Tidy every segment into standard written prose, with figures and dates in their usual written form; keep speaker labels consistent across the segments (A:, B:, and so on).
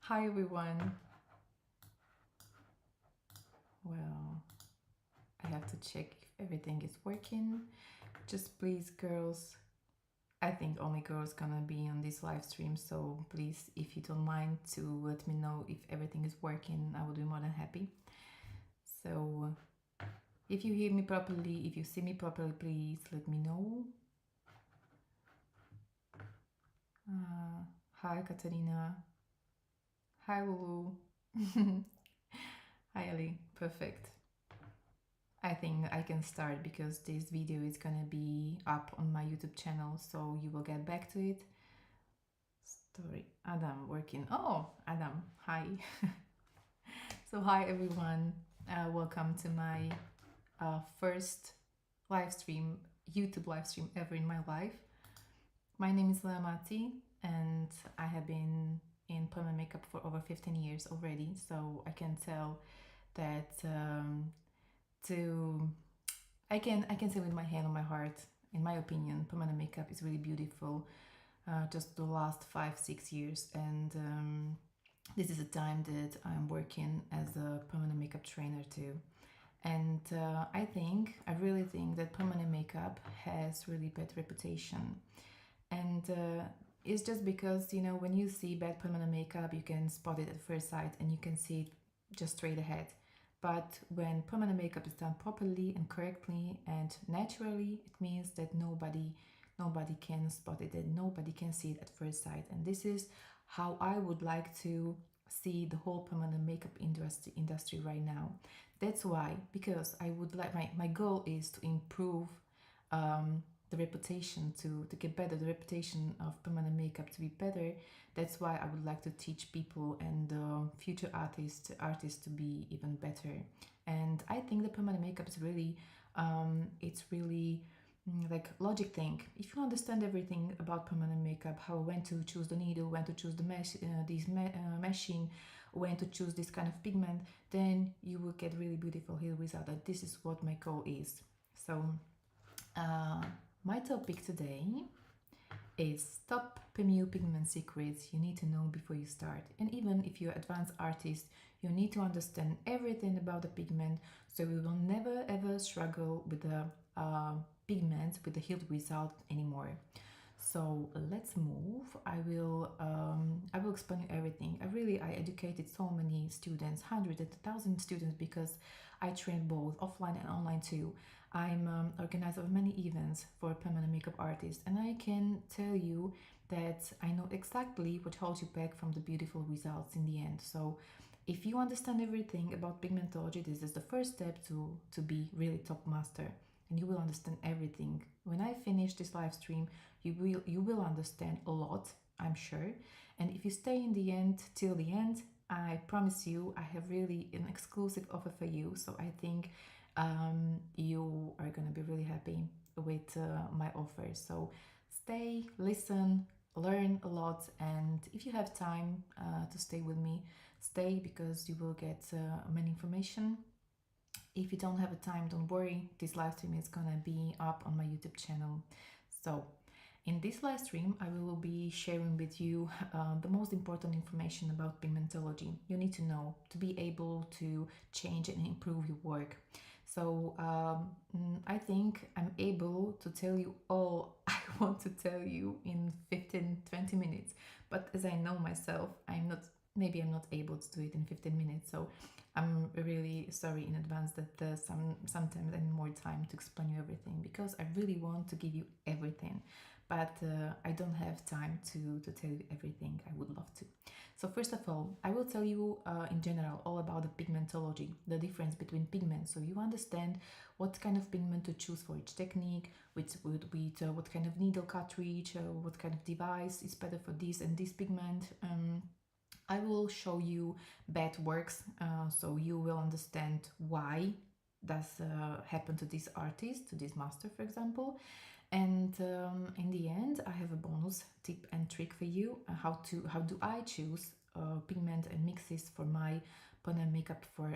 A: Hi everyone. Well, I have to check if everything is working. Just please, girls. I think only girls gonna be on this live stream, so please, if you don't mind to let me know if everything is working, I would be more than happy. So, if you hear me properly, if you see me properly, please let me know. Hi, Katarina. Hi, Lulu. Hi, Ali. Perfect. I think I can start because this video is gonna be up on my YouTube channel, so you will get back to it. Story. Adam working. Oh, Adam. Hi. So hi everyone. Welcome to my first live stream, YouTube live stream ever in my life. My name is Lea Mati, and I have been in permanent makeup for over 15 years already. So I can tell that I can say with my hand on my heart, in my opinion, permanent makeup is really beautiful. Just the last 5-6 years, and this is a time that I'm working as a permanent makeup trainer too. And I really think that permanent makeup has really bad reputation. And it's just because, you know, when you see bad permanent makeup, you can spot it at first sight and you can see it just straight ahead. But when permanent makeup is done properly and correctly and naturally, it means that nobody can spot it, that nobody can see it at first sight. And this is how I would like to see the whole permanent makeup industry right now. That's why, because I would like, my goal is to improve the reputation, to get better, the reputation of permanent makeup to be better. That's why I would like to teach people and future artists to be even better. And I think the permanent makeup is really it's really like logic thing. If you understand everything about permanent makeup, how, when to choose the needle, when to choose the meshing, when to choose this kind of pigment, then you will get really beautiful hair result. And this is what my goal is. So my topic today is top PMU pigment secrets you need to know before you start. And even if you're an advanced artist, you need to understand everything about the pigment, so you will never ever struggle with the pigments, with the healed result anymore. So let's move. I will explain you everything. I educated so many students, hundreds and thousands of students, because I train both offline and online too. I'm organizer of many events for permanent makeup artists, and I can tell you that I know exactly what holds you back from the beautiful results in the end. So if you understand everything about pigmentology, this is the first step to be really top master, and you will understand everything. When I finish this live stream, you will understand a lot, I'm sure. And if you stay in the end till the end, I promise you I have really an exclusive offer for you. So I think you are gonna be really happy with my offer. So stay, listen, learn a lot, and if you have time to stay with me, stay, because you will get many information. If you don't have a time, don't worry, this live stream is gonna be up on my YouTube channel. So in this live stream, I will be sharing with you the most important information about pigmentology you need to know to be able to change and improve your work. So I think I'm able to tell you all I want to tell you in 15-20 minutes. But as I know myself, maybe I'm not able to do it in 15 minutes. So I'm really sorry in advance that sometimes I need more time to explain you everything, because I really want to give you everything. But I don't have time to tell you everything. I would love to. So first of all, I will tell you in general all about the pigmentology, the difference between pigments, so you understand what kind of pigment to choose for each technique, with what kind of needle cartridge, what kind of device is better for this and this pigment. I will show you bad works, so you will understand why does happen to this artist, to this master, for example. And in the end, I have a bonus tip and trick for you. How do I choose pigment and mixes for my permanent makeup for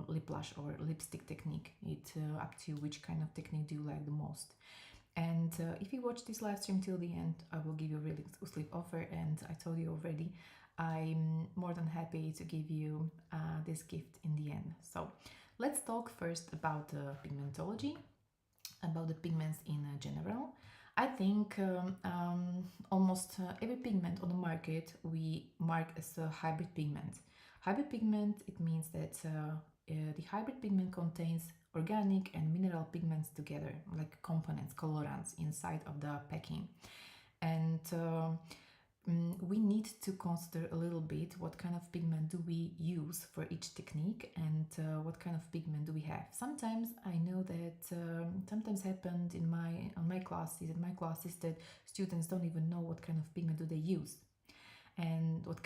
A: lip blush or lipstick technique. It's up to you which kind of technique do you like the most. And if you watch this live stream till the end, I will give you a really exclusive offer. And I told you already, I'm more than happy to give you this gift in the end. So let's talk first about pigmentology, about the pigments in general. I think almost every pigment on the market we mark as a hybrid pigment. Hybrid pigment, it means that the hybrid pigment contains organic and mineral pigments together, like components, colorants inside of the packing. And we need to consider a little bit what kind of pigment do we use for each technique, and what kind of pigment do we have. Sometimes I know that sometimes happened in my classes that students don't even know what kind of pigment do they use and what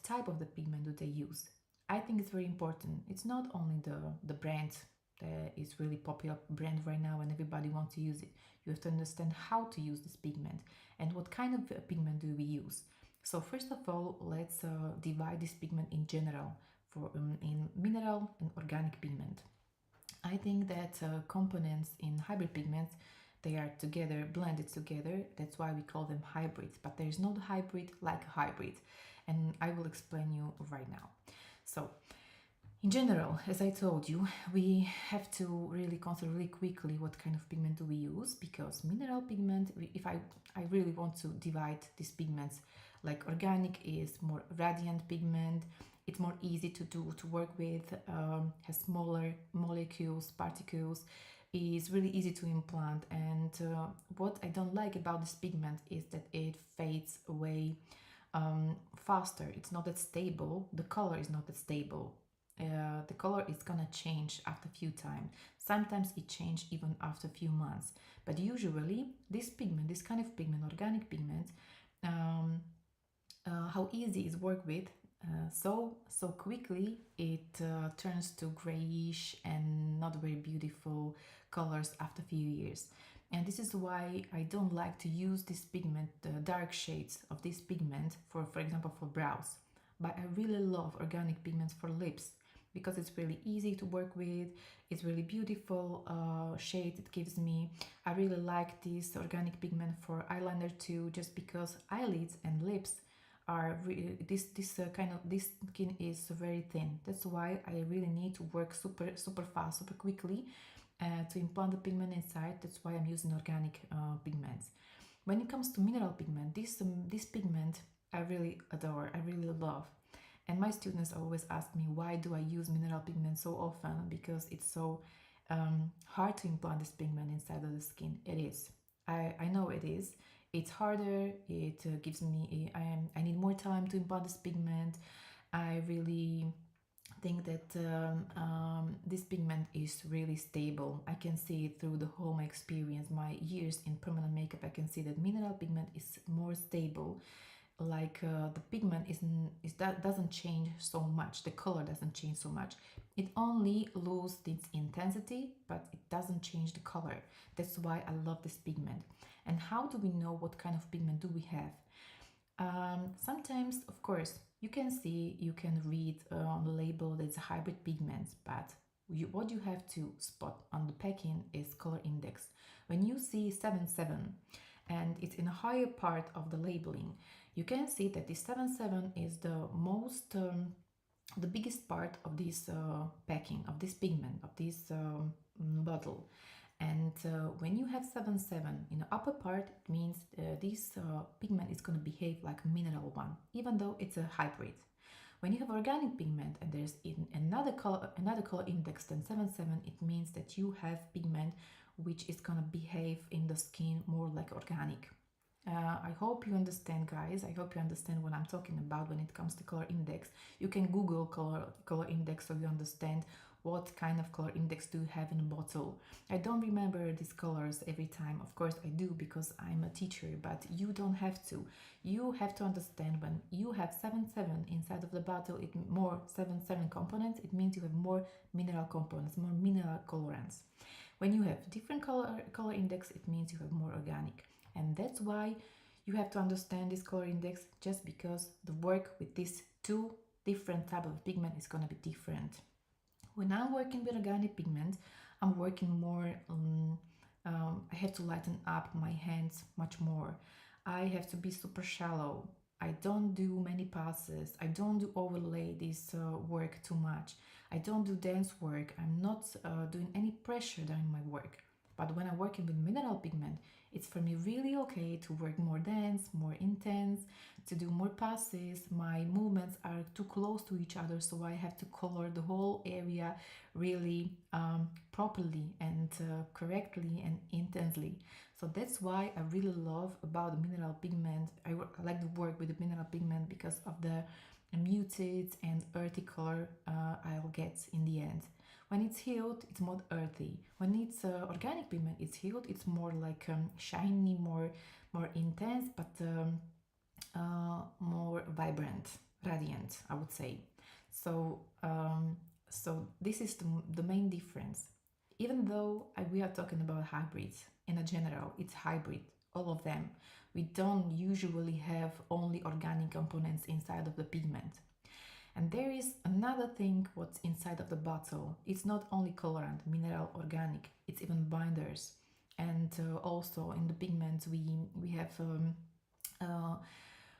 A: type of the pigment do they use. I think it's very important. It's not only the brand that is really popular brand right now and everybody wants to use it. You have to understand how to use this pigment and what kind of pigment do we use. So first of all, let's divide this pigment in general for in mineral and organic pigment. I think that components in hybrid pigments, they are together, blended together. That's why we call them hybrids. But there is no hybrid like a hybrid, and I will explain you right now. So, in general, as I told you, we have to really consider really quickly what kind of pigment do we use, because mineral pigment, if I really want to divide these pigments, like organic is more radiant pigment, it's more easy to work with, has smaller molecules, particles, is really easy to implant. And what I don't like about this pigment is that it fades away faster. It's not that stable. The color is not that stable. The color is gonna change after a few times. Sometimes it changes even after a few months. But usually, this pigment, this kind of pigment, organic pigment, how easy is work with. So quickly it turns to grayish and not very beautiful colors after a few years. And this is why I don't like to use this pigment, the dark shades of this pigment, for example, for brows. But I really love organic pigments for lips because it's really easy to work with. It's really beautiful shade it gives me. I really like this organic pigment for eyeliner too, just because eyelids and lips are this skin is very thin. That's why I really need to work super fast, super quickly to implant the pigment inside. That's why I'm using organic pigments. When it comes to mineral pigment, this pigment I really adore, I really love. And my students always ask me, why do I use mineral pigment so often? Because it's so hard to implant this pigment inside of the skin. It is. I know it is. It's harder. It gives me. I need more time to implant this pigment. I really think that this pigment is really stable. I can see it through the whole my experience, my years in permanent makeup. I can see that mineral pigment is more stable. Like the pigment doesn't change so much. The color doesn't change so much. It only loses its intensity, but it doesn't change the color. That's why I love this pigment. And how do we know what kind of pigment do we have? Sometimes, of course, you can read on the label that it's a hybrid pigments, but what you have to spot on the packing is color index. When you see 77 and it's in a higher part of the labeling, you can see that this 77 is the biggest part of this packing, of this pigment, of this bottle. And when you have 77 in the upper part, it means this pigment is going to behave like a mineral one, even though it's a hybrid. When you have organic pigment and there's another color index than 77, it means that you have pigment which is going to behave in the skin more like organic. I hope you understand, guys. I hope you understand what I'm talking about when it comes to color index. You can Google color index so you understand what kind of color index do you have in a bottle. I don't remember these colors every time. Of course I do because I'm a teacher, but you don't have to. You have to understand when you have 77 inside of the bottle, it more 77 components, it means you have more mineral components, more mineral colorants. When you have different color index, it means you have more organic. And that's why you have to understand this color index, just because the work with these two different type of pigment is going to be different. When I'm working with organic pigment, I'm working more, I have to lighten up my hands much more. I have to be super shallow. I don't do many passes. I don't do overlay this work too much. I don't do dense work. I'm not doing any pressure during my work. But when I'm working with mineral pigment, it's for me really okay to work more dense, more intense, to do more passes. My movements are too close to each other, so I have to color the whole area really properly and correctly and intensely. So that's why I really love about the mineral pigment. I like to work with the mineral pigment because of the muted and earthy color I'll get in the end. When it's healed, it's more earthy. When it's organic pigment, it's healed, it's more like shiny, more intense, but more vibrant, radiant, I would say. So, so this is the main difference. Even though we are talking about hybrids, in a general, it's hybrid, all of them. We don't usually have only organic components inside of the pigment. And there is another thing what's inside of the bottle. It's not only colorant, mineral, organic, it's even binders. And also in the pigments we have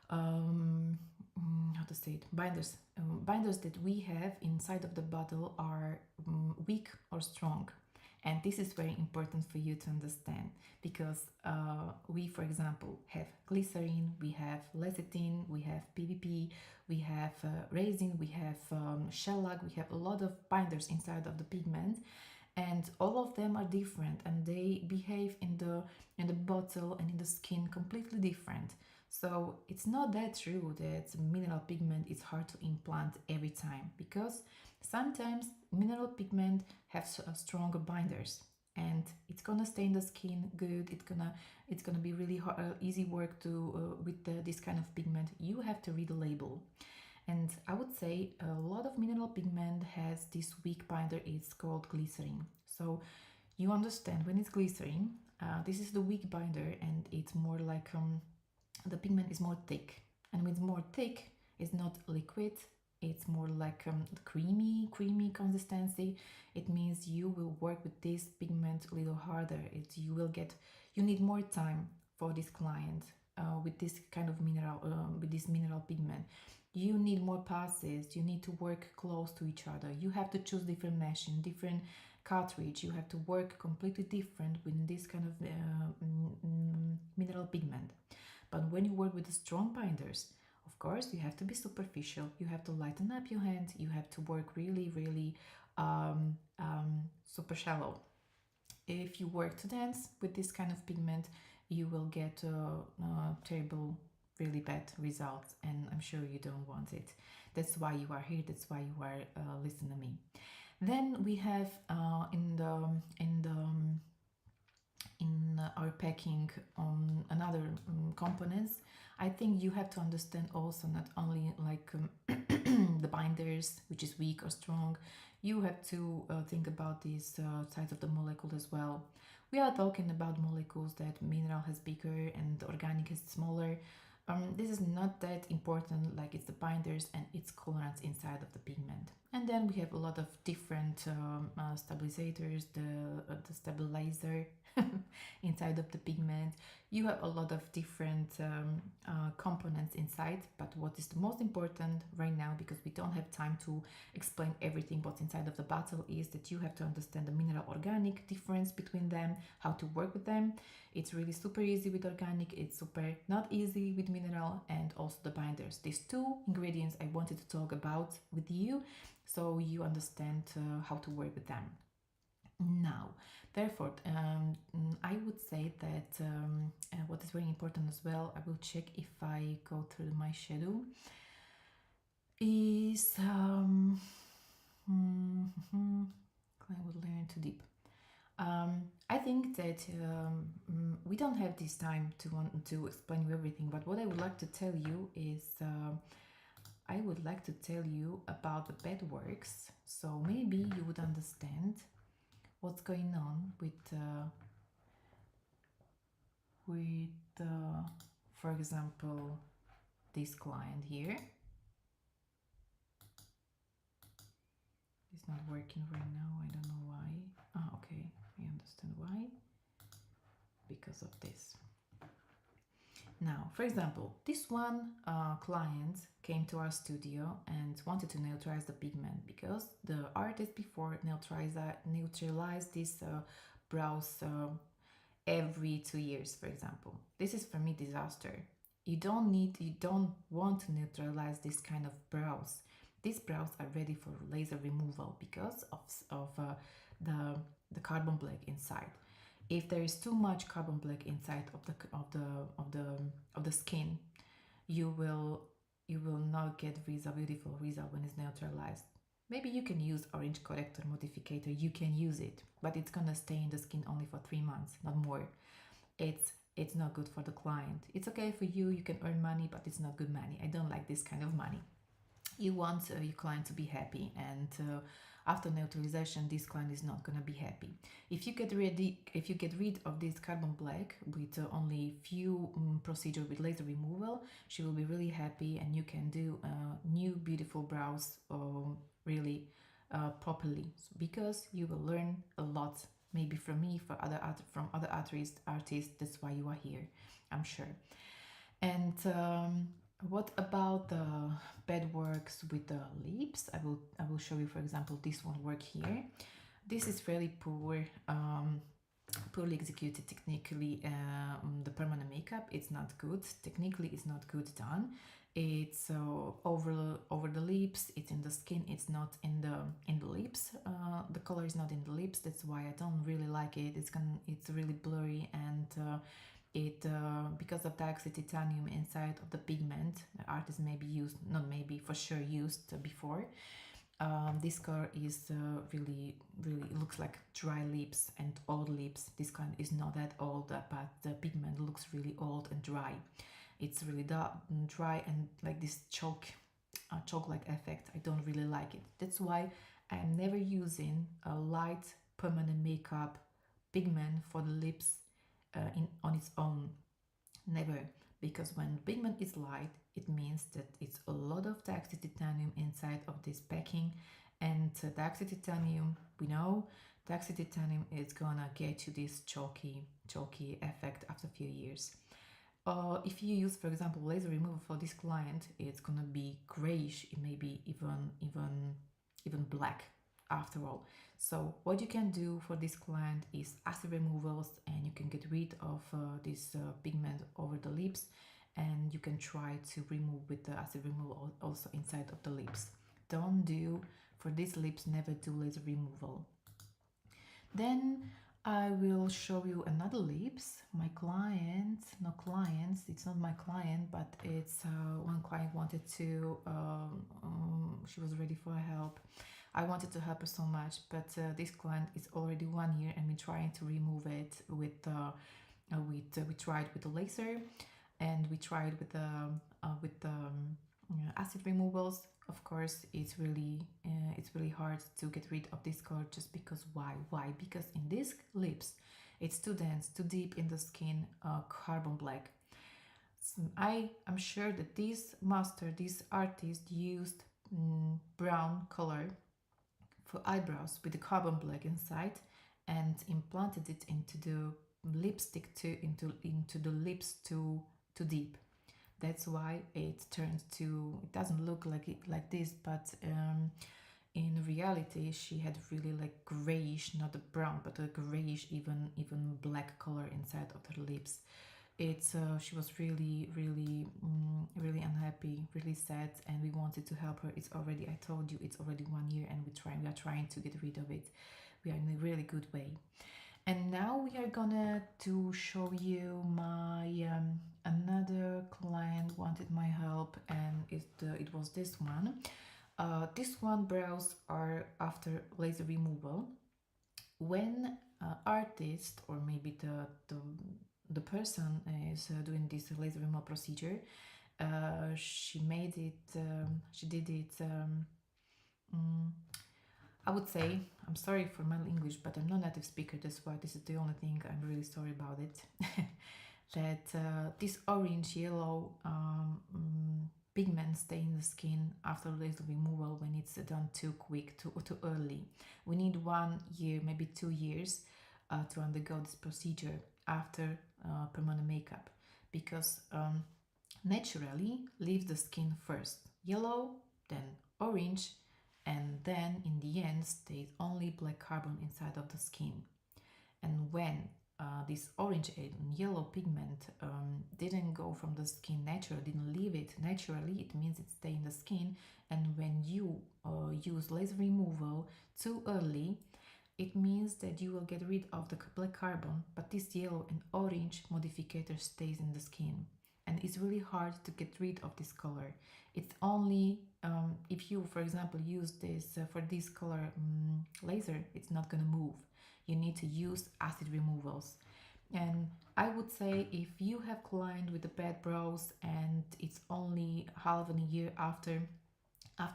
A: how to say it, binders. Binders that we have inside of the bottle are weak or strong. And this is very important for you to understand because we, for example, have glycerin, we have lecithin, we have PVP, we have resin, we have shellac, we have a lot of binders inside of the pigment, and all of them are different and they behave in the bottle and in the skin completely different. So it's not that true that mineral pigment is hard to implant every time because sometimes mineral pigment have stronger binders and it's gonna stay in the skin good. It's gonna be really easy work to with this kind of pigment. You have to read the label. And I would say a lot of mineral pigment has this weak binder, it's called glycerin. So you understand when it's glycerin, this is the weak binder and it's more like the pigment is more thick. And when it's more thick, it's not liquid, it's more like creamy consistency. It means you will work with this pigment a little harder. You need more time for this client with this kind of mineral, with this mineral pigment. You need more passes, you need to work close to each other. You have to choose different meshing, different cartridge. You have to work completely different with this kind of mineral pigment. But when you work with the strong binders, of course, you have to be superficial. You have to lighten up your hand. You have to work really super shallow. If you work to dense with this kind of pigment, you will get terrible, really bad results, and I'm sure you don't want it. That's why you are here. That's why you are listening to me. Then we have in our packing on another components. I think you have to understand also not only like the binders, which is weak or strong. You have to think about these sides of the molecule as well. We are talking about molecules that mineral has bigger and organic is smaller. This is not that important, like it's the binders and its colorants inside of the pigment. And then we have a lot of different stabilizers, the stabilizer inside of the pigment. You have a lot of different components inside, but what is the most important right now, because we don't have time to explain everything what's inside of the bottle, is that you have to understand the mineral organic difference between them, how to work with them. It's really super easy with organic, it's super not easy with mineral, and also the binders. These two ingredients I wanted to talk about with you so you understand how to work with them. Now, therefore, I would say that what is very important as well, I will check if I go through my shadow, is I would learn too deep. I think that we don't have this time to explain you everything, but what I would like to tell you is I would like to tell you about the bed works, so maybe you would understand what's going on with for example, this client here. It's not working right now, I don't know why. Okay, I understand why. Because of this. Now, for example, this one client came to our studio and wanted to neutralize the pigment because the artist before neutralized this brows every 2 years, for example. This is for me disaster. You don't want to neutralize this kind of brows. These brows are ready for laser removal because of the carbon black inside. If there is too much carbon black inside of the skin, you will not get beautiful result when it's neutralized. Maybe you can use orange corrector modificator, you can use it, but it's gonna stay in the skin only for 3 months, not more. It's not good for the client. It's okay for you, you can earn money, but it's not good money. I don't like this kind of money. You want your client to be happy, and after neutralization this client is not going to be happy. If you get rid of this carbon black with only few procedure with laser removal, she will be really happy, and you can do new beautiful brows really properly, because you will learn a lot, maybe from me, from other artists. That's why you are here, I'm sure. And what about the bed works with the lips? I will show you, for example, this one work here. This is really poorly executed technically. The permanent makeup, it's not good. Technically, it's not good done. It's over the lips. It's in the skin. It's not in the lips. The color is not in the lips. That's why I don't really like it. It's really blurry, and because of the titanium inside of the pigment, the artist maybe used, not maybe, for sure used before. This color is really looks like dry lips and old lips. This kind is not that old, but the pigment looks really old and dry. It's really dry and like this chalk like effect. I don't really like it. That's why I'm never using a light permanent makeup pigment for the lips on its own. Never. Because when pigment is light, it means that it's a lot of titanium inside of this packing, and titanium, we know titanium is gonna get you this chalky effect after a few years. If you use, for example, laser removal for this client, it's gonna be grayish. It may be even black after all. So what you can do for this client is acid removals, and you can get rid of this pigment over the lips, and you can try to remove with the acid removal also inside of the lips. Don't do, for these lips, never do laser removal. Then I will show you another lips. My client, no clients, it's not my client, but it's one client wanted to, she was ready for help. I wanted to help her so much, but this client is already 1 year, and we're trying to remove it with we tried with the laser, and we tried with the acid removals. Of course, it's really hard to get rid of this color, just because why? Because in these lips, it's too dense, too deep in the skin, carbon black. So I'm sure that this artist used brown color for eyebrows with the carbon black inside, and implanted it into the lipstick into the lips too deep. That's why it doesn't look like this, but in reality she had really like grayish, not a brown, but a grayish, even black color inside of her lips. She was really unhappy, really sad, and we wanted to help her. I told you, it's already 1 year, and we are trying to get rid of it. We are in a really good way. And now we are gonna to show you my another client wanted my help, and it was this one. This one brows are after laser removal. When artist, or maybe the person is doing this laser removal procedure, she did it I would say, I'm sorry for my English, but I'm not a native speaker, that's why this is the only thing I'm really sorry about it. That this orange yellow pigment stay in the skin after laser removal when it's done too quick, too early. We need 1 year, maybe 2 years to undergo this procedure after permanent makeup, because naturally leaves the skin first yellow, then orange, and then in the end stays only black carbon inside of the skin. And when this orange and yellow pigment didn't go from the skin naturally, didn't leave it naturally, it means it stay in the skin. And when you use laser removal too early, it means that you will get rid of the black carbon, but this yellow and orange modificator stays in the skin. And it's really hard to get rid of this color. It's only if you, for example, use this for this color laser, it's not gonna move. You need to use acid removals. And I would say if you have client with the bad brows and it's only half a year after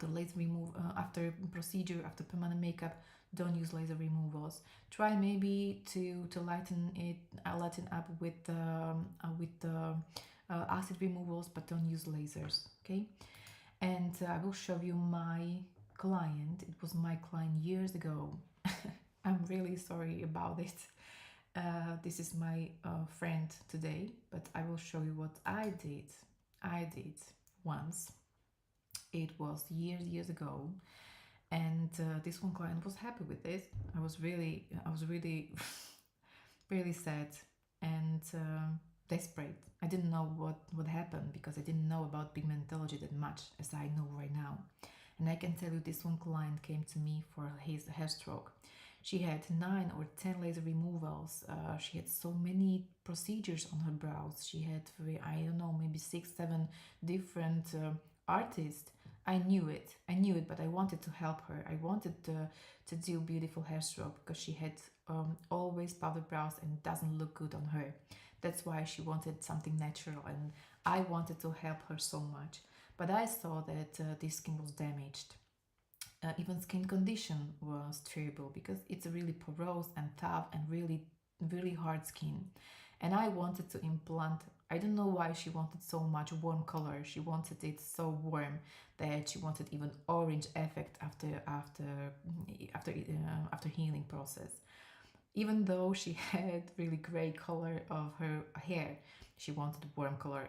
A: laser remove after procedure, after permanent makeup, don't use laser removals. Try maybe to lighten it, lighten up with the acid removals, but don't use lasers. Okay, and I will show you my client. It was my client years ago. I'm really sorry about it. This is my friend today, but I will show you what I did. I did once. It was years ago, and this one client was happy with this. I was really really sad and desperate. I didn't know what happened because I didn't know about pigmentology that much as I know right now. And I can tell you, this one client came to me for his hair stroke. She had 9 or 10 laser removals. She had so many procedures on her brows. She had, I don't know, maybe 6, 7 different artists. I knew it, but I wanted to help her. I wanted to do beautiful hair stroke because she had always powder brows and doesn't look good on her. That's why she wanted something natural, and I wanted to help her so much. But I saw that this skin was damaged. Even skin condition was terrible because it's a really porous and tough and really hard skin. And I wanted to implant. I don't know why she wanted so much warm color. She wanted it so warm that she wanted even orange effect after healing process. Even though she had really gray color of her hair, she wanted warm color.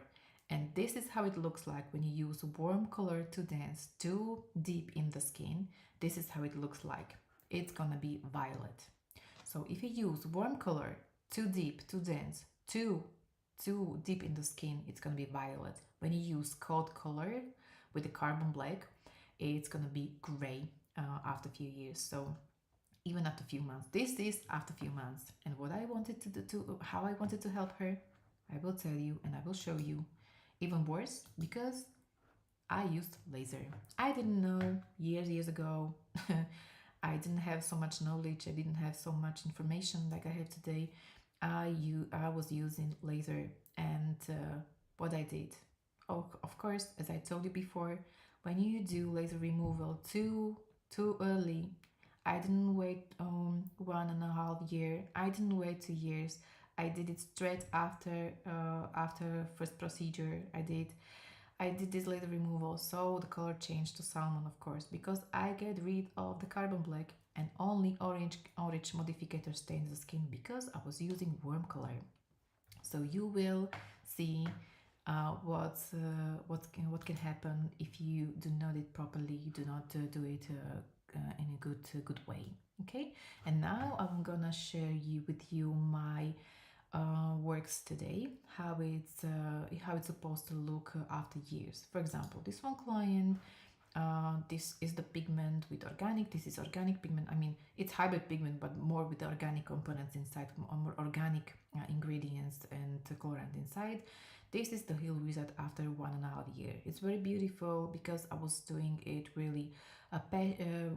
A: And this is how it looks like when you use warm color to dance too deep in the skin. This is how it looks like. It's gonna be violet. So if you use warm color too deep to dance too deep in the skin, it's gonna be violet. When you use cold color with the carbon black, it's gonna be gray after a few years. So even after a few months, this is after a few months. And what I wanted to do, how I wanted to help her, I will tell you and I will show you. Even worse, because I used laser. I didn't know years ago. I didn't have so much knowledge. I didn't have so much information like I have today. I was using laser, and what I did. Oh, of course, as I told you before, when you do laser removal too early, I didn't wait 1.5 year. I didn't wait 2 years. I did it straight after first procedure. I did this laser removal, so the color changed to salmon, of course, because I get rid of the carbon black and only orange modificator stains the skin because I was using warm color. So you will see what can happen if you do not it properly, do not do it in a good way. Okay, and now I'm gonna share with you my works today, how it's supposed to look after years. For example, this one client, this is the pigment with organic. This is organic pigment. I mean, it's hybrid pigment, but more with the organic components inside, more organic ingredients and colorant inside. This is the Heal Wizard after 1.5 year. It's very beautiful because I was doing it really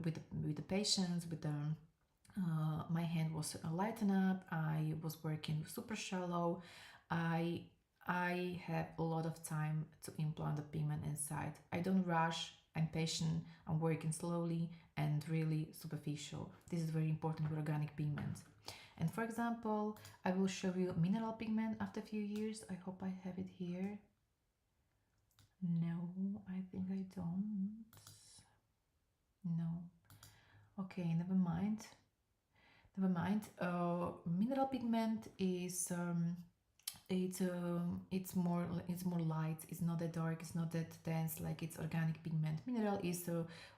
A: with the patients, with the my hand was lighten up. I was working super shallow. I I have a lot of time to implant the pigment inside. I don't rush. I'm patient. I'm working slowly and really superficial. This is very important with organic pigments. And for example, I will show you mineral pigment after a few years. I hope I have it here. No, I think I don't. No. Okay, never mind. Never mind. Mineral pigment is It's more light. It's not that dark. It's not that dense like it's organic pigment. Mineral is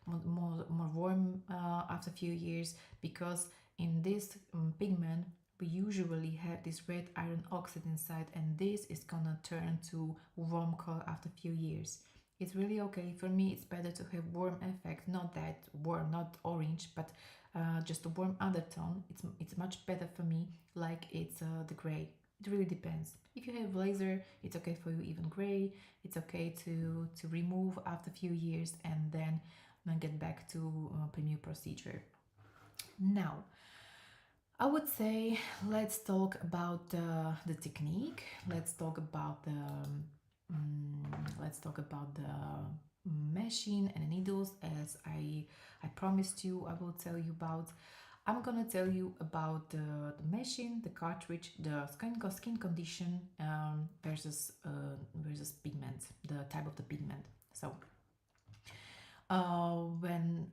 A: more warm after a few years, because in this pigment we usually have this red iron oxide inside, and this is gonna turn to warm color after a few years. It's really okay. For me, it's better to have warm effect, not that warm, not orange, but just a warm undertone. It's much better for me, like it's the gray. It really depends. If you have laser, it's okay for you even gray. It's okay to remove after a few years and then get back to PMU procedure. Now, I would say let's talk about the technique. Let's talk about the meshing and needles, as I promised you I will tell you about. I'm gonna tell you about the meshing, the cartridge, the skin condition versus pigment, the type of the pigment. So when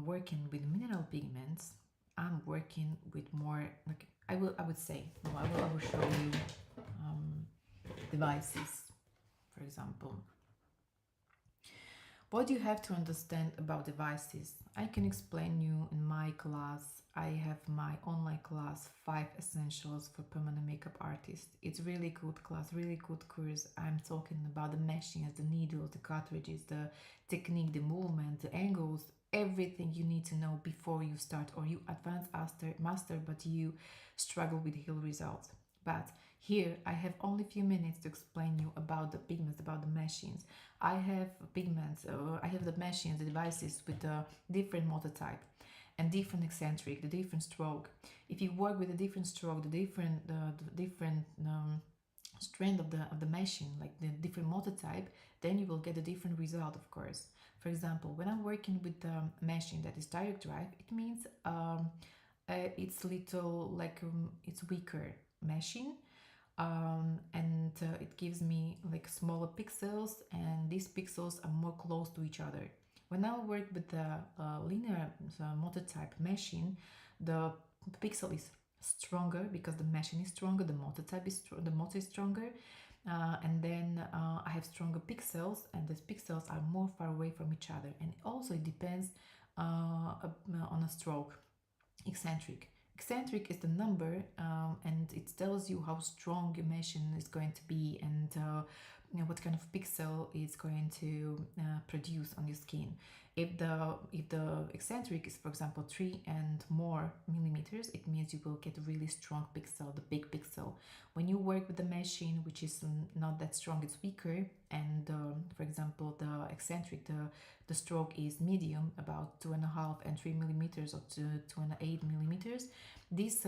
A: working with mineral pigments, I'm working with more like I would say, no, I will show you devices, for example. What do you have to understand about devices? I can explain you in my class. I have my online class, 5 Essentials for Permanent Makeup Artists. It's really good class, really good course. I'm talking about the meshings, the needles, the cartridges, the technique, the movement, the angles, everything you need to know before you start, or you advanced master but you struggle with heel results. But here I have only a few minutes to explain you about the pigments, about the meshings. I have pigments, I have the machines, the devices with the different mototype and different eccentric, the different stroke. If you work with a different stroke, the different strand of the machine, like the different mototype, then you will get a different result, of course. For example, when I'm working with the machine that is direct drive, it means it's little like it's weaker machine, and it gives me like smaller pixels, and these pixels are more close to each other. When I work with the linear motor-type machine, the pixel is stronger because the machine is stronger, the motor is stronger, and then I have stronger pixels, and these pixels are more far away from each other. And also it depends on a stroke. Eccentric is the number, and it tells you how strong your machine is going to be, and what kind of pixel it's going to produce on your skin. If the eccentric is, for example, 3 and more millimeters, it means you will get a really strong pixel, the big pixel. When you work with the machine which is not that strong, it's weaker, and for example the eccentric, the stroke is medium, about 2.5 and 3 millimeters, or 2.8 millimeters. This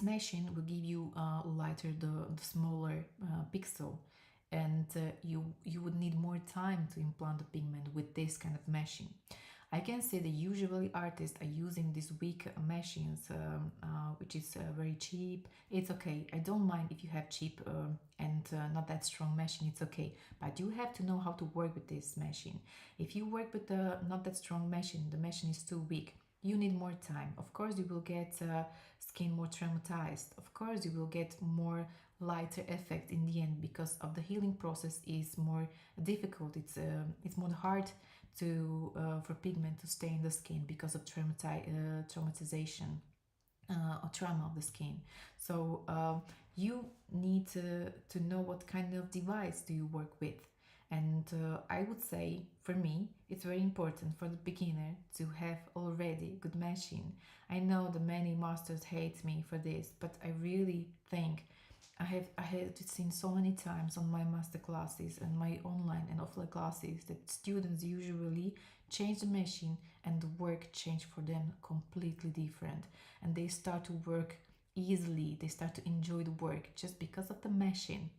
A: machine will give you lighter, the smaller pixel, and you would need more time to implant the pigment with this kind of meshing. I can say that usually artists are using these weak machines, which is very cheap. It's okay. I don't mind if you have cheap and not that strong machine. It's okay, but you have to know how to work with this machine. If you work with the not that strong machine, the machine is too weak, you need more time. Of course, you will get skin more traumatized. Of course, you will get more lighter effect in the end, because of the healing process is more difficult. It's more hard to for pigment to stay in the skin because of traumatization or trauma of the skin. So you need to know what kind of device do you work with. And I would say, for me, it's very important for the beginner to have already good machine. I know that many masters hate me for this, but I really think I have seen so many times on my master classes and my online and offline classes that students usually change the machine and the work change for them completely different, and they start to work easily, they start to enjoy the work just because of the machine.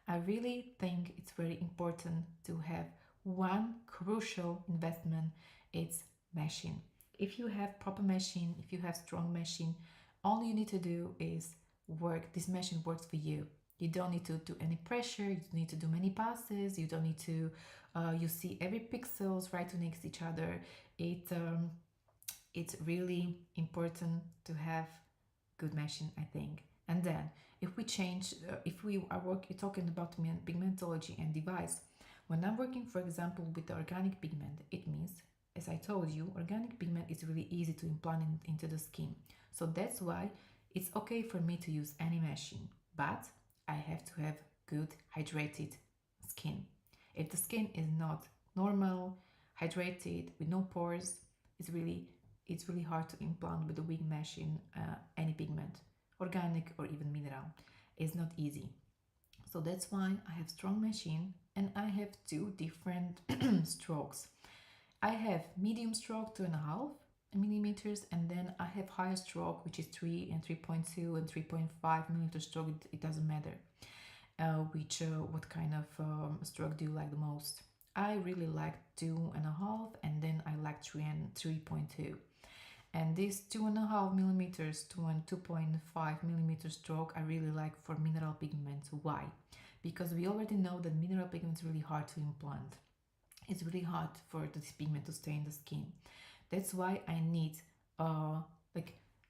A: I really think it's very important to have one crucial investment. It's machine. If you have proper machine, if you have strong machine, all you need to do is work. This machine works for you. You don't need to do any pressure, you don't need to do many passes, you don't need to you see every pixels right next to each other. It's really important to have good machine, I think. And And then if we change, if we are talking about pigmentology and device, when I'm working, for example, with the organic pigment, it means, as I told you, organic pigment is really easy to implant into the skin. So that's why it's okay for me to use any machine, but I have to have good hydrated skin. If the skin is not normal, hydrated, with no pores, it's really hard to implant with a weak machine any pigment, organic or even mineral. It's not easy. So that's why I have strong machine and I have two different strokes. I have medium stroke 2.5 millimeters, and then I have higher stroke, which is 3 and 3.2 and 3.5 millimeter stroke. It doesn't matter what kind of stroke do you like the most. I really like 2.5, and then I like 3 and 3.2. And this 2.5 millimeters to 2.5 millimeter stroke I really like for mineral pigments. Why? Because we already know that mineral pigment is really hard to implant. It's really hard for this pigment to stay in the skin. That's why I need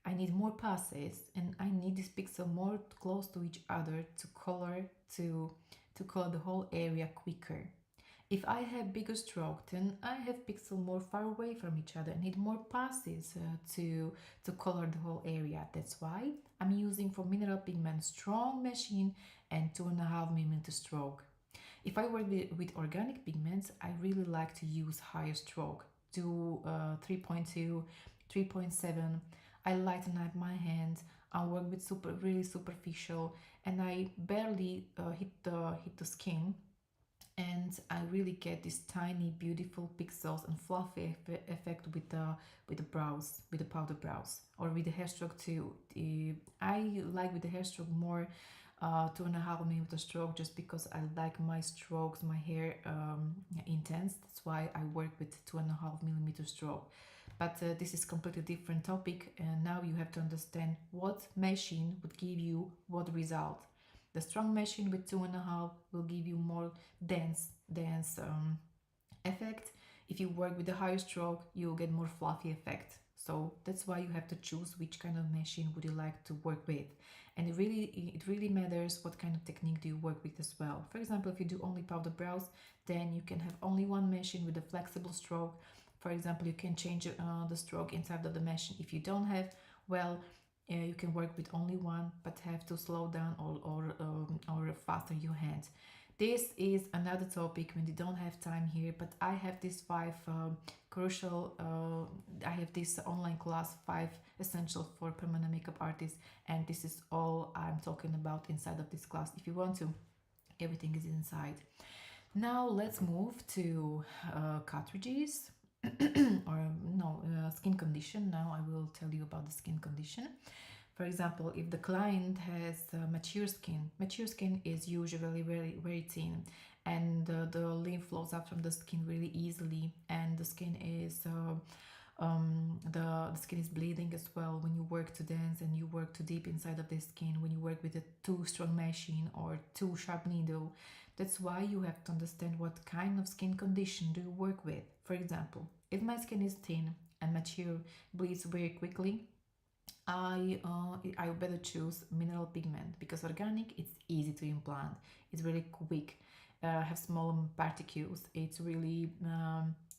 A: I need more passes, and I need this pixel more close to each other to color the whole area quicker. If I have bigger stroke, then I have pixels more far away from each other. I need more passes to color the whole area. That's why I'm using for mineral pigment strong machine and 2.5 millimeter stroke. If I work with organic pigments, I really like to use higher stroke, to 3.2, 3.7. I lighten up my hand. I work with really superficial, and I barely hit the skin, and I really get this tiny beautiful pixels and fluffy effect with the brows, with the powder brows, or with the hair stroke too. I like with the hair stroke more 2.5 millimeter stroke, just because I like my strokes, my hair intense. That's why I work with 2.5 millimeter stroke. But this is completely different topic, and now you have to understand what machine would give you what result. The strong machine with 2.5 will give you more dense effect. If you work with the higher stroke, you'll get more fluffy effect. So that's why you have to choose which kind of machine would you like to work with. And it really matters what kind of technique do you work with as well. For example, if you do only powder brows, then you can have only one machine with a flexible stroke. For example, you can change the stroke inside of the machine. If you don't have, well, you can work with only one, but have to slow down or faster your hands. This is another topic when you don't have time here, but I have these 5 crucial, I have this online class, 5 essential for permanent makeup artists, and this is all I'm talking about inside of this class. If you want to, everything is inside. Now let's move to cartridges. Or no, skin condition. Now I will tell you about the skin condition. For example, if the client has mature skin is usually very thin, and the lymph flows out from the skin really easily, and the skin is the skin is bleeding as well when you work too dense and you work too deep inside of the skin, when you work with a too strong machine or too sharp needle. That's why you have to understand what kind of skin condition do you work with. For example, if my skin is thin and mature, bleeds very quickly, I better choose mineral pigment, because organic, it's easy to implant, it's really quick, have small particles, it's really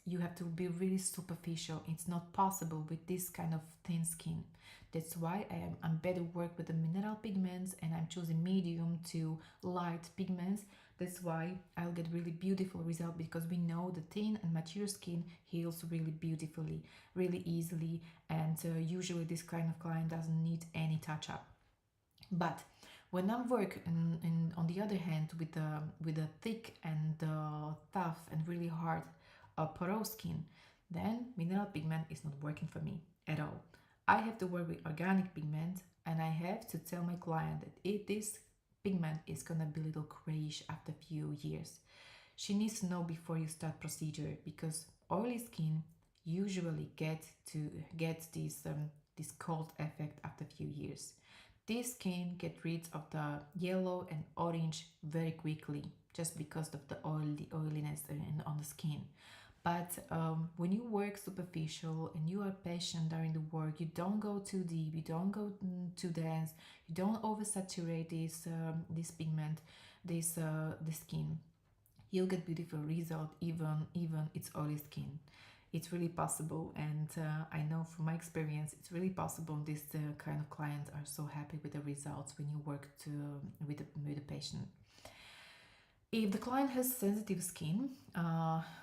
A: you have to be really superficial. It's not possible with this kind of thin skin. That's why I'm better work with the mineral pigments, and I'm choosing medium to light pigments. That's why I'll get really beautiful result, because we know the thin and mature skin heals really beautifully, really easily, and usually this kind of client doesn't need any touch up. But when I work on the other hand with a thick and tough and really hard porous skin, then mineral pigment is not working for me at all. I have to work with organic pigment, and I have to tell my client that if this pigment is gonna be a little grayish after a few years, she needs to know before you start procedure, because oily skin usually get this cold effect after a few years. This skin get rid of the yellow and orange very quickly, just because of the oiliness on the skin. But when you work superficial and you are patient during the work, you don't go too deep, you don't go too dense, you don't oversaturate this pigment, the skin. You'll get beautiful result even it's oily skin. It's really possible, and I know from my experience, it's really possible. This kind of clients are so happy with the results when you work with the patient. If the client has sensitive skin,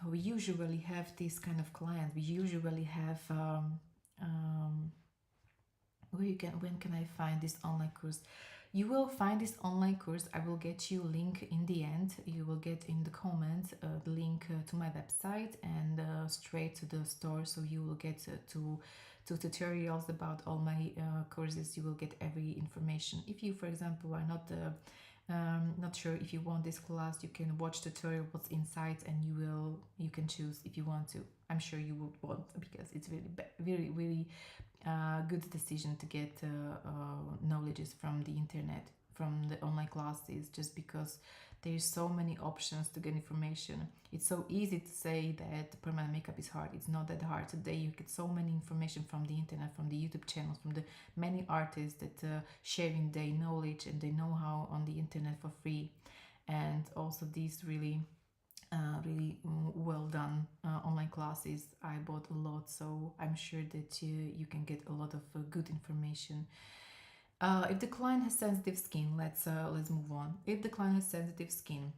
A: we usually have this kind of client. We usually have when can I find this online course? You will find this online course. I will get you link in the end. You will get in the comments the link to my website and straight to the store. So you will get to tutorials about all my courses. You will get every information. If you, for example, are not sure if you want this class, you can watch tutorial what's inside, and you can choose if you want to. I'm sure you would want, because it's really good decision to get knowledges from the internet, from the online classes, just because there's so many options to get information. It's so easy to say that permanent makeup is hard. It's not that hard. Today you get so many information from the internet, from the YouTube channels, from the many artists that sharing their knowledge and their know-how on the internet for free. And also these really well done online classes. I bought a lot, so I'm sure that you can get a lot of good information. If the client has sensitive skin, let's move on. If the client has sensitive skin,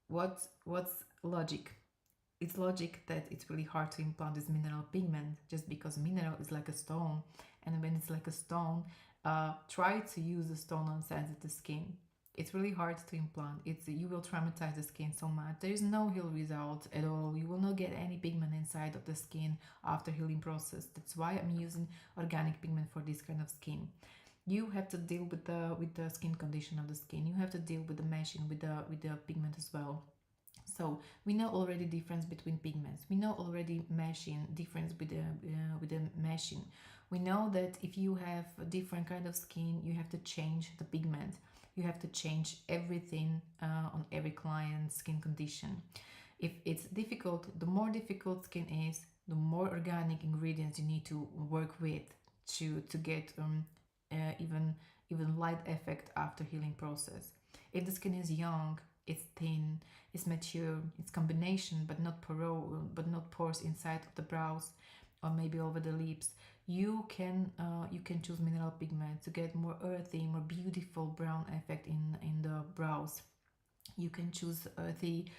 A: what's logic? It's logic that it's really hard to implant this mineral pigment, just because mineral is like a stone, and when it's like a stone, try to use the stone on sensitive skin. It's really hard to implant. You will traumatize the skin so much. There is no heal result at all. You will not get any pigment inside of the skin after healing process. That's why I'm using organic pigment for this kind of skin. You have to deal with the skin condition of the skin. You have to deal with the meshing with the pigment as well. So we know already difference between pigments. We know already meshing difference with the meshing. We know that if you have a different kind of skin, you have to change the pigment. You have to change everything on every client's skin condition. If it's difficult, the more difficult skin is, the more organic ingredients you need to work with to get even light effect after healing process. If the skin is young, it's thin, it's mature, it's combination but not pores inside of the brows or maybe over the lips, you can choose mineral pigment to get more earthy, more beautiful brown effect in the brows. You can choose earthy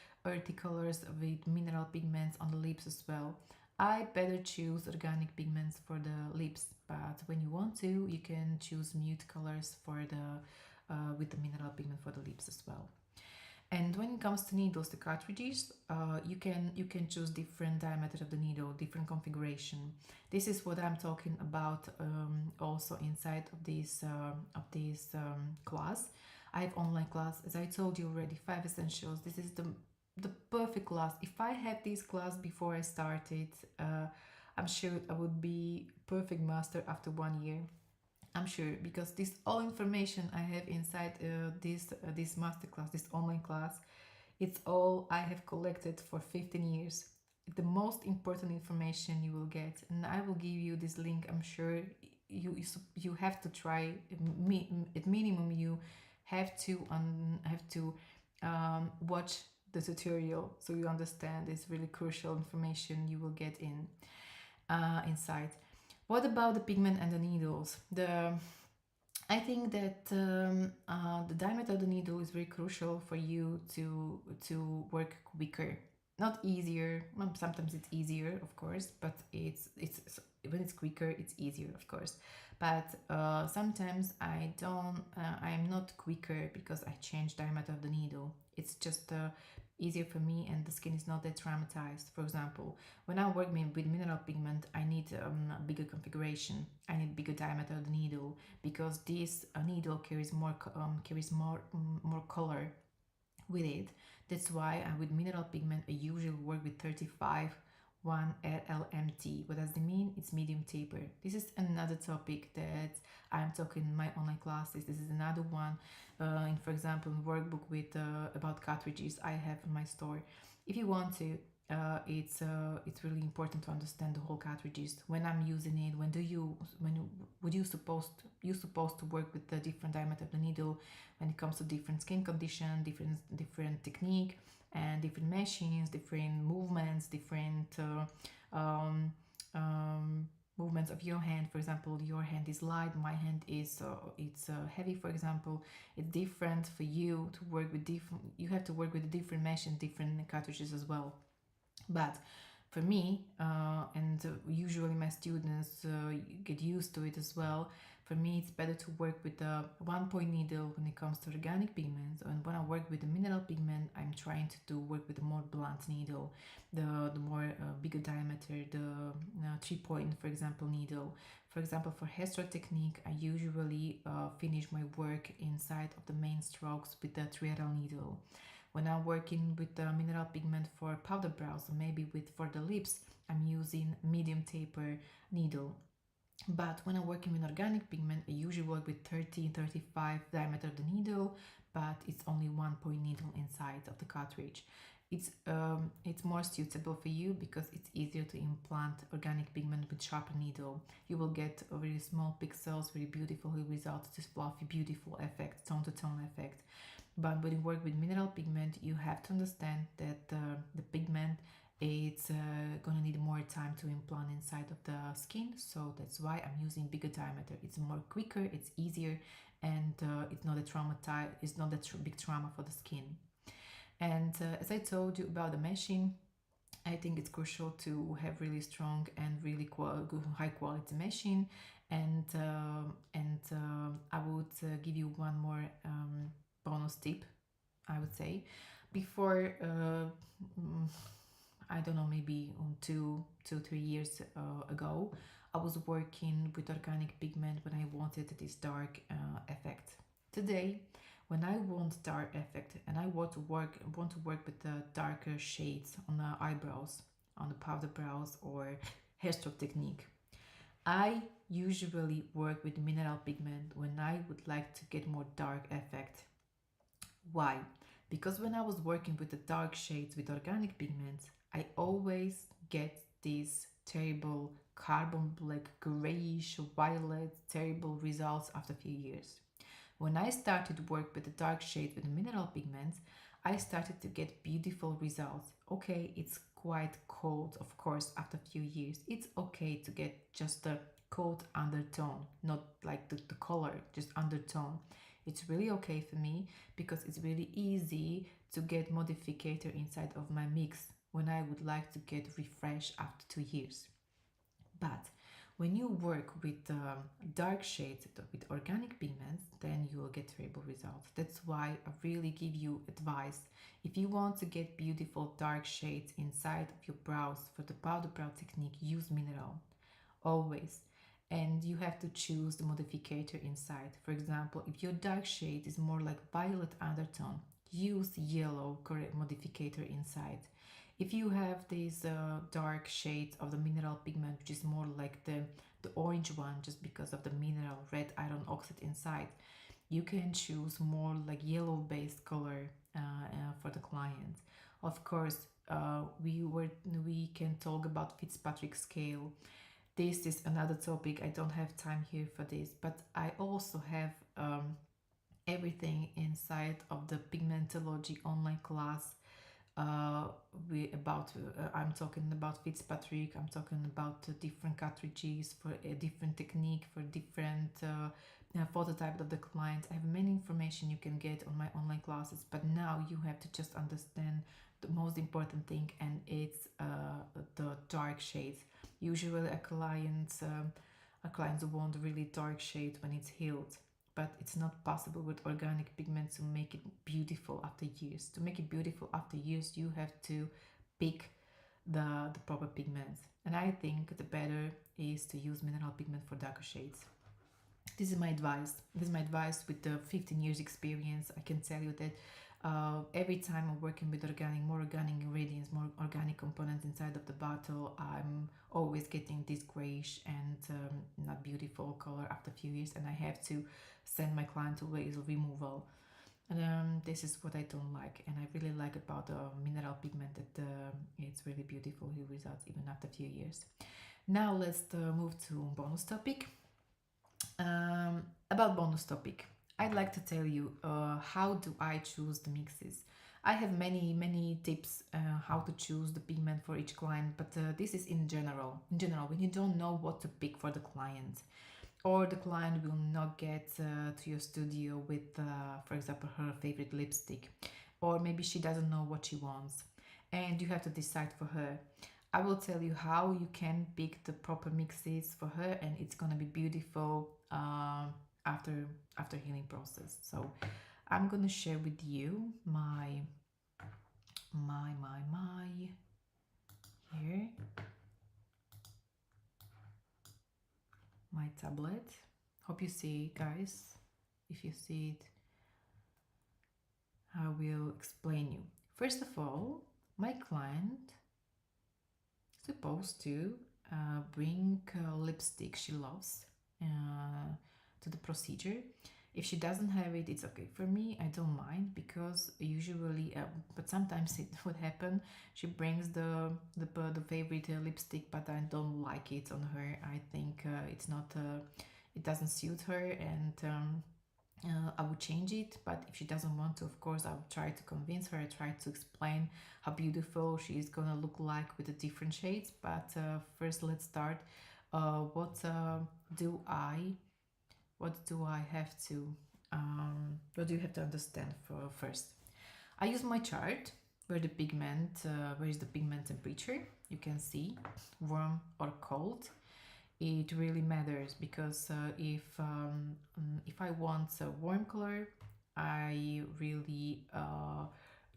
A: colors with mineral pigments on the lips as well. I better choose organic pigments for the lips, but when you want to, you can choose mute colors for the with the mineral pigment for the lips as well. And when it comes to needles, the cartridges, you can choose different diameter of the needle, different configuration. This is what I'm talking about also inside of this class. I have online class, as I told you already, 5 essentials. This is the perfect class. If I had this class before I started, I'm sure I would be perfect master after 1 year. I'm sure, because this all information I have inside this masterclass, this online class, it's all I have collected for 15 years. The most important information you will get, and I will give you this link. I'm sure you have to try. At minimum, you have to watch the tutorial so you understand this really crucial information you will get inside. What about the pigment and the needles? I think that the diameter of the needle is very crucial for you to work quicker, not easier. Well, sometimes it's easier, of course, but it's when it's quicker, it's easier, of course. But sometimes I'm not quicker because I change diameter of the needle. It's just easier for me, and the skin is not that traumatized. For example, when I work with mineral pigment, I need a bigger configuration. I need bigger diameter of the needle, because this needle carries more color with it. That's why with mineral pigment I usually work with 35 1 LLMT. What does it mean? It's medium taper. This is another topic that I'm talking in my online classes. This is another one for example, in workbook with about cartridges I have in my store. If you want to, it's really important to understand the whole cartridges. When I'm using it, would you supposed to work with the different diameter of the needle when it comes to different skin condition, different technique, and different machines, different movements, different um, um, movements of your hand. For example, your hand is light, my hand is it's heavy. For example, it's different for you to work with different. You have to work with a different mesh and different cartridges as well. But for me, and usually my students get used to it as well. For me, it's better to work with a 1 point needle when it comes to organic pigments. And when I work with the mineral pigment, I'm trying to do work with a more blunt needle, the more bigger diameter, the 3 point, for example, needle. For example, for hairstroke technique, I usually finish my work inside of the main strokes with the 3RL needle. When I'm working with the mineral pigment for powder brows, or maybe for the lips, I'm using medium taper needle. But when I'm working with organic pigment, I usually work with 30-35 diameter of the needle, but it's only 1 point needle inside of the cartridge. It's more suitable for you because it's easier to implant organic pigment with sharper needle. You will get very small pixels, very beautiful results, this fluffy, beautiful effect, tone-to-tone effect. But when you work with mineral pigment, you have to understand that the pigment it's gonna need more time to implant inside of the skin, so that's why I'm using bigger diameter. It's more quicker, it's easier, and it's not it's not a big trauma for the skin. And as I told you about the meshing, I think it's crucial to have really strong and really good, high quality meshing. And I would give you one more bonus tip, I would say. Before, I don't know, maybe 2-3 years ago, I was working with organic pigment when I wanted this dark effect. Today, when I want dark effect and I want to work with the darker shades on the eyebrows, on the powder brows or hairstroke technique, I usually work with mineral pigment when I would like to get more dark effect. Why? Because when I was working with the dark shades with organic pigments, I always get these terrible carbon black, grayish, violet, terrible results after a few years. When I started work with the dark shade with the mineral pigments, I started to get beautiful results. Okay, it's quite cold, of course, after a few years. It's okay to get just a cold undertone, not like the color, just undertone. It's really okay for me because it's really easy to get modificator inside of my mix when I would like to get refreshed after 2 years. But when you work with dark shades with organic pigments, then you will get terrible results. That's why I really give you advice. If you want to get beautiful dark shades inside of your brows for the powder brow technique, use mineral, always. And you have to choose the modificator inside. For example, if your dark shade is more like violet undertone, use yellow correct modificator inside. If you have this dark shade of the mineral pigment, which is more like the orange one, just because of the mineral red iron oxide inside, you can choose more like yellow based color for the client. Of course, we can talk about Fitzpatrick scale. This is another topic. I don't have time here for this, but I also have everything inside of the Pigmentology online class. I'm talking about Fitzpatrick. I'm talking about different cartridges for a different technique, for different photo type of the client. I have many information you can get on my online classes, but now you have to just understand the most important thing, and it's the dark shades. Usually a clients want really dark shade when it's healed, but it's not possible with organic pigments to make it beautiful after years. To make it beautiful after years, you have to pick the proper pigments. And I think the better is to use mineral pigment for darker shades. This is my advice. This is my advice with the 15 years experience. I can tell you that every time I'm working with more organic ingredients, more organic components inside of the bottle, I'm always getting this grayish and not beautiful color after a few years, and I have to send my client to laser removal. This is what I don't like, and I really like about the mineral pigment that it's really beautiful results even after a few years. Now let's move to bonus topic. About bonus topic, I'd like to tell you how do I choose the mixes. I have many tips how to choose the pigment for each client, but this is in general. In general, when you don't know what to pick for the client, or the client will not get to your studio with, for example, her favorite lipstick, or maybe she doesn't know what she wants, and you have to decide for her. I will tell you how you can pick the proper mixes for her, and it's gonna be beautiful after healing process. So I'm gonna share with you my here my tablet. Hope you see, guys. If you see it, I will explain you. First of all, my client supposed to bring lipstick she loves to the procedure. If she doesn't have it, it's okay. For me, I don't mind, because usually, but sometimes it would happen. She brings the favorite lipstick, but I don't like it on her. I think it's not, it doesn't suit her, and I would change it. But if she doesn't want to, of course, I would try to convince her. I try to explain how beautiful she is gonna look like with the different shades. But first, let's start. What do I have to what do you have to understand for first? I use my chart where the pigment where is the pigment temperature. You can see warm or cold. It really matters, because if I want a warm color, I really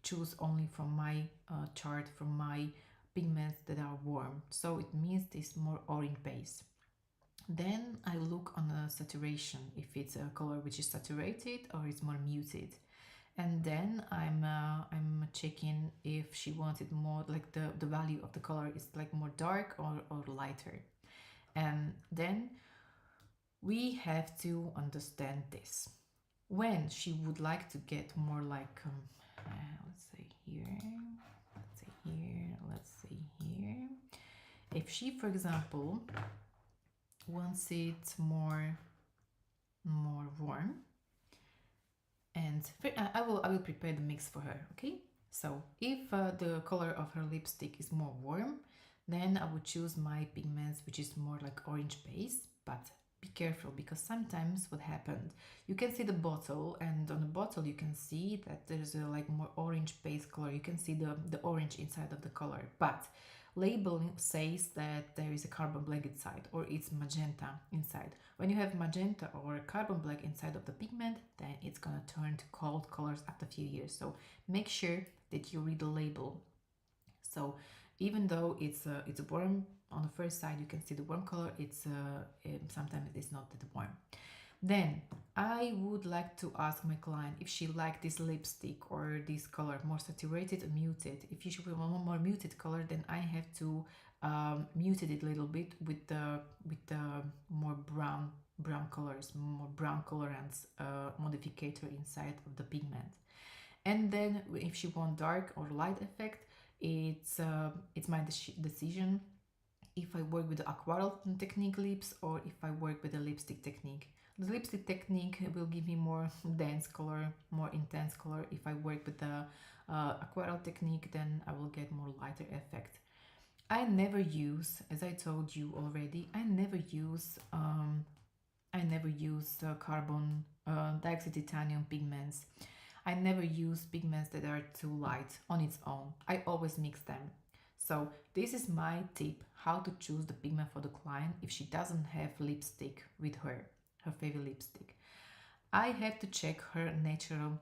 A: choose only from my chart, from my pigments that are warm. So it means this more orange base. Then I look on the saturation, if it's a color which is saturated or it's more muted. And then I'm checking if she wants it more, like the value of the color is like more dark or lighter. And then we have to understand this. When she would like to get more like, let's say here, let's say here. If she, for example, wants it more warm, and I will prepare the mix for her. Okay, so if the color of her lipstick is more warm, then I would choose my pigments which is more like orange base. But be careful, because sometimes what happened, you can see the bottle, and on the bottle you can see that there's a like more orange base color. You can see the orange inside of the color, but labeling says that there is a carbon black inside, or it's magenta inside. When you have magenta or carbon black inside of the pigment, then it's gonna turn to cold colors after a few years. So make sure that you read the label. So even though it's warm on the first side, you can see the warm color. Sometimes it's not that warm. Then I would like to ask my client if she liked this lipstick or this color more saturated or muted. If you should want more muted color, then I have to mute it a little bit with the more brown colors, more brown colorants modificator inside of the pigment. And then if she want dark or light effect, it's my decision if I work with the aquarel technique lips or if I work with the lipstick technique. The lipstick technique will give me more dense color, more intense color. If I work with the aquarel technique, then I will get more lighter effect. I never use, as I told you already, I never use carbon dioxide titanium pigments. I never use pigments that are too light on its own. I always mix them. So this is my tip how to choose the pigment for the client if she doesn't have lipstick with her favorite lipstick. I have to check her natural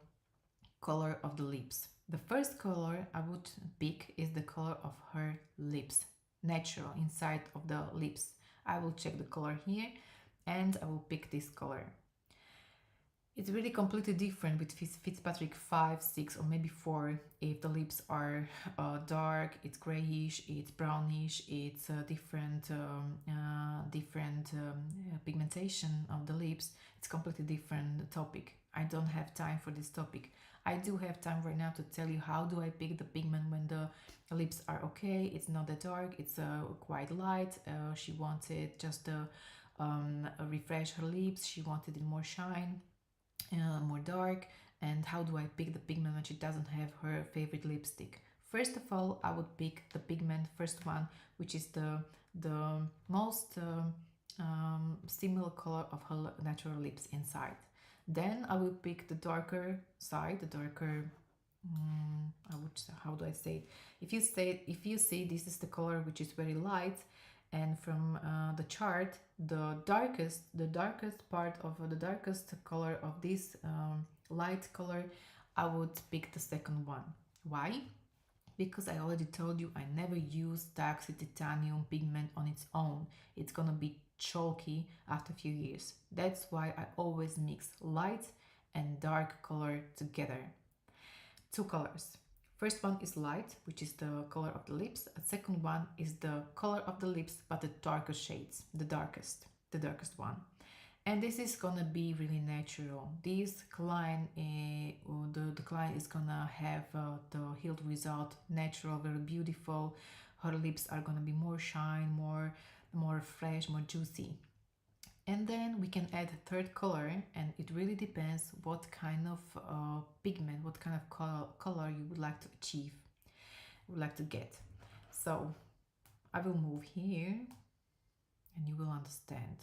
A: color of the lips. The first color I would pick is the color of her lips, natural inside of the lips. I will check the color here and I will pick this color. It's really completely different with Fitzpatrick 5, 6, or maybe 4. If the lips are dark, it's grayish, it's brownish, it's different pigmentation of the lips. It's completely different topic. I don't have time for this topic. I do have time right now to tell you how do I pick the pigment when the lips are okay. It's not that dark. It's quite light. She wanted just to refresh her lips. She wanted it more shine, more dark. And how do I pick the pigment when she doesn't have her favorite lipstick? First of all, I would pick the pigment first one, which is the most similar color of her natural lips inside. Then I will pick the darker side, the darker. I would, how do I say it? If you see this is the color which is very light, and from the chart, the darkest part of the darkest color of this light color, I would pick the second one. Why? Because I already told you I never use Dioxide Titanium pigment on its own. It's gonna be chalky after a few years. That's why I always mix light and dark color together. Two colors. First one is light, which is the color of the lips. The second one is the color of the lips, but the darker shades, the darkest one. And this is gonna be really natural. This client, the client is gonna have the healed result, natural, very beautiful. Her lips are gonna be more shine, more fresh, more juicy. And then we can add a third color, and it really depends what kind of pigment, what kind of color you would like to achieve, would like to get. So I will move here and you will understand.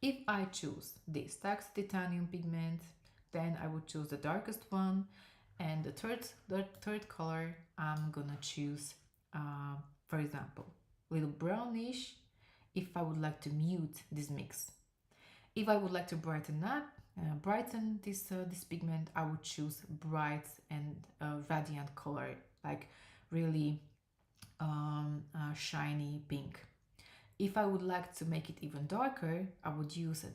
A: If I choose this Tax Titanium pigment, then I would choose the darkest one, and the third color I'm gonna choose, for example, little brownish, if I would like to mute this mix. If I would like to brighten this pigment, I would choose bright and radiant color, like really shiny pink. If I would like to make it even darker, I would use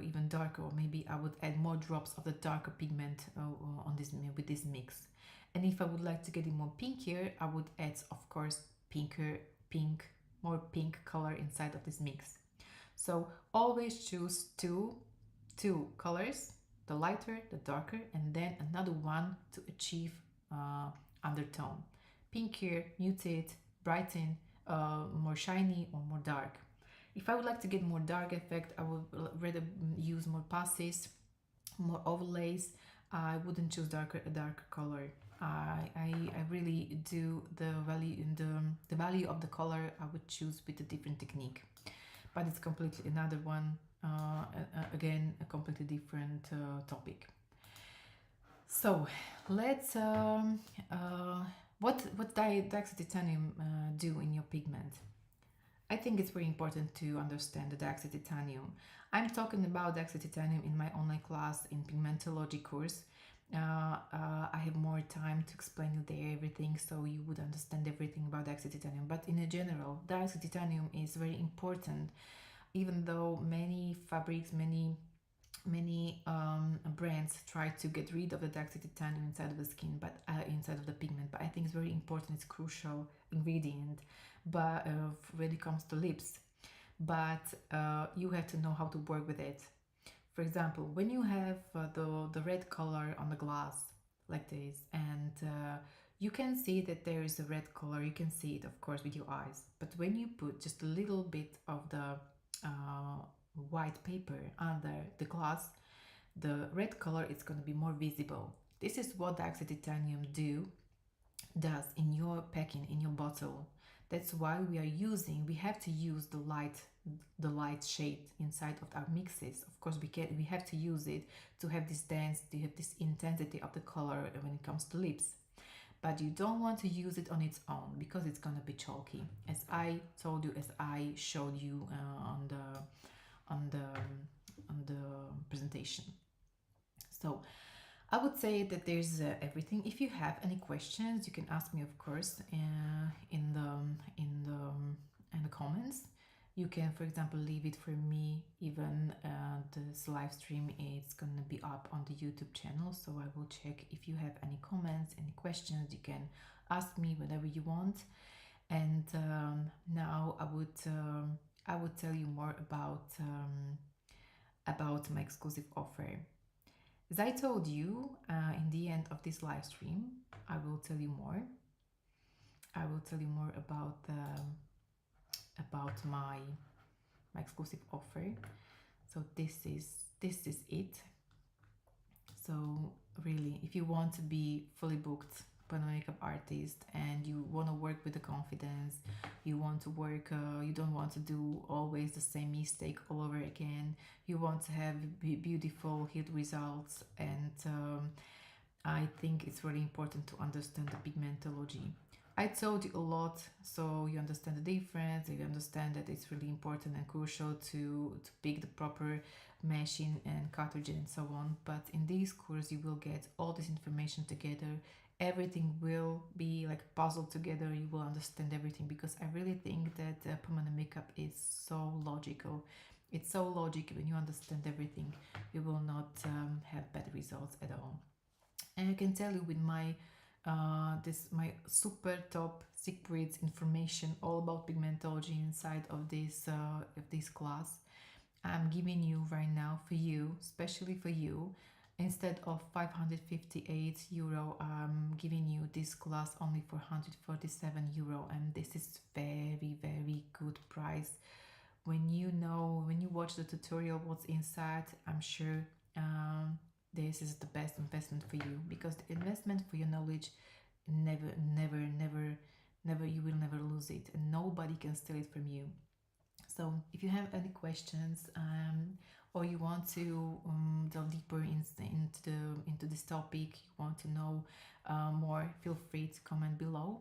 A: even darker, or maybe I would add more drops of the darker pigment on this with this mix. And if I would like to get it more pinkier, I would add, of course, more pink color inside of this mix. So always choose two colors, the lighter, the darker, and then another one to achieve undertone. Pinkier, muted, brighten, more shiny or more dark. If I would like to get more dark effect, I would rather use more passes, more overlays. I wouldn't choose a darker color. I really do the value of the color I would choose with a different technique, but it's completely another one. Again, a completely different topic. So let's what Dioxide Titanium do in your pigment? I think it's very important to understand the Dioxide Titanium. I'm talking about Dioxide Titanium in my online class in Pigmentology course. I have more time to explain you there everything, so you would understand everything about Dioxide Titanium. But in a general, Dioxide Titanium is very important, even though many fabrics, many brands try to get rid of the Dioxide Titanium inside of the skin, but inside of the pigment. But I think it's very important. It's crucial ingredient, but when it comes to lips. But you have to know how to work with it. For example, when you have the red color on the glass like this, and you can see that there is a red color, you can see it of course with your eyes, but when you put just a little bit of the white paper under the glass, the red color is going to be more visible. This is what Dioxide Titanium does in your packing, in your bottle. That's why we have to use the light shade inside of our mixes. Of course, we have to use it to have this this intensity of the color when it comes to lips. But you don't want to use it on its own because it's gonna be chalky, as I told you, as I showed you on the presentation. So I would say that there's everything. If you have any questions, you can ask me, of course, in the comments. You can, for example, leave it for me. Even this live stream is gonna be up on the YouTube channel, so I will check. If you have any comments, any questions, you can ask me whatever you want. And now I would tell you more about my exclusive offer. As I told you in the end of this live stream, I will tell you more. I will tell you more about my exclusive offer. So this is it. So really, if you want to be fully booked makeup artist and you want to work with the confidence, you want to work, you don't want to do always the same mistake all over again, you want to have beautiful healed results, and I think it's really important to understand the pigmentology. I told you a lot, so you understand the difference, you understand that it's really important and crucial to pick the proper machine and cartridge and so on. But in this course, you will get all this information together. Everything will be like puzzled together. You will understand everything, because I really think that permanent makeup is so logical. It's so logical. When you understand everything, you will not have bad results at all. And I can tell you with my my super top secrets information all about pigmentology inside of this class, I'm giving you right now for you, especially for you, instead of 558 euro, I'm giving you this class only for 147 euro, and this is very good price. When you watch the tutorial what's inside, I'm sure this is the best investment for you, because the investment for your knowledge, never, you will never lose it, and nobody can steal it from you. So if you have any questions, or you want to delve deeper into this topic, you want to know more, feel free to comment below.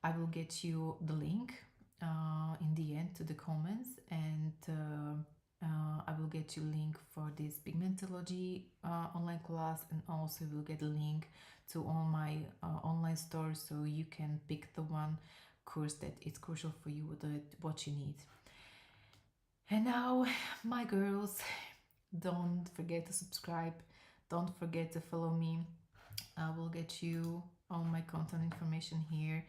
A: I will get you the link in the end to the comments, and I will get you link for this pigmentology online class, and also will get a link to all my online stores, so you can pick the one course that is crucial for you, what you need. And now, my girls, don't forget to subscribe, don't forget to follow me. I will get you all my content information here.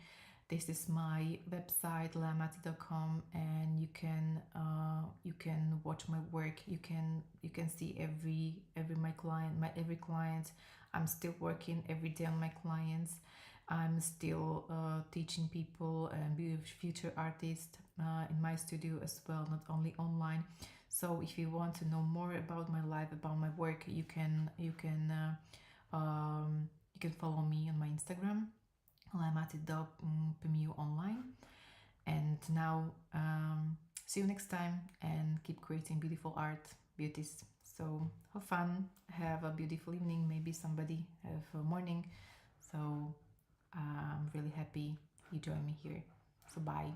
A: This is my website, lamati.com, and you can watch my work. You can see every every client. I'm still working every day on my clients. I'm still teaching people and be a future artist in my studio as well, not only online. So if you want to know more about my life, about my work, you can follow me on my Instagram, PMU online. And now, see you next time, and keep creating beautiful art, beauties. So have fun, have a beautiful evening, maybe somebody have a morning. So I'm really happy you joined me here. So bye.